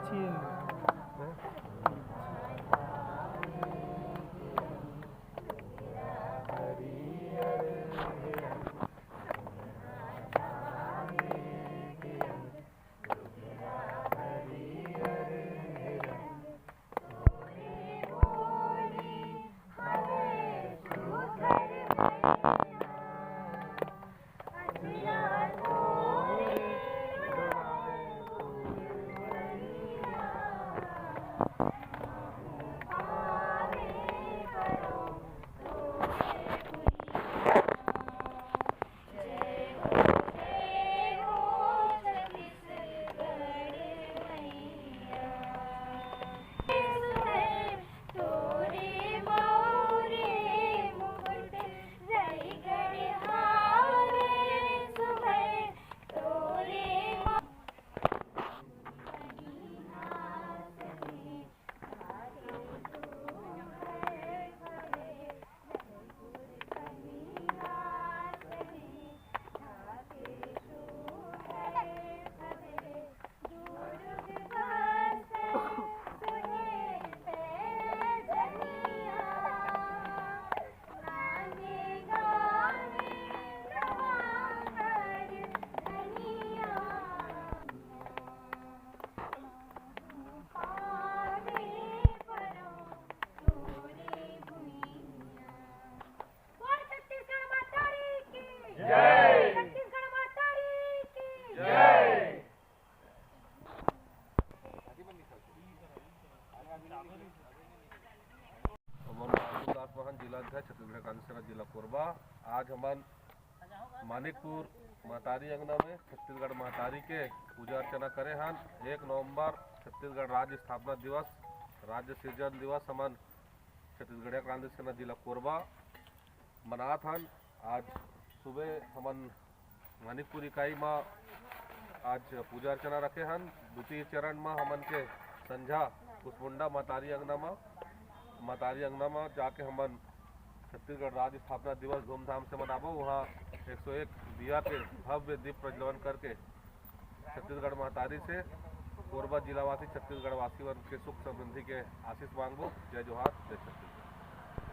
अच्छी है। जिलाध्यक्ष छत्तीसगढ़ कांग्रेस सेना जिला कोरबा। आज हमारे मानिकपुर महतारी अंगना में छत्तीसगढ़ महतारी के पूजा अर्चना करे हन। 1 नवंबर छत्तीसगढ़ राज्य स्थापना दिवस, राज्य सृजन दिवस हमन छत्तीसगढ़ कांग्रेस सेना जिला कोरबा मनात हन। आज सुबह हमन मानिकपुर इकाई में आज पूजा अर्चना रखे हन। द्वितीय चरण में हमन के संझा कुसमुंडा महतारी अंगना में जाके हमन छत्तीसगढ़ राज्य स्थापना दिवस धूमधाम से मनाबो। वहाँ 101 दिया के भव्य दीप प्रज्वलन करके छत्तीसगढ़ महतारी से कोरबा जिलावासी छत्तीसगढ़ वासी वर्ग के सुख समृद्धि के आशीष मांगबो। जय जोहार, जय छत्तीसगढ़।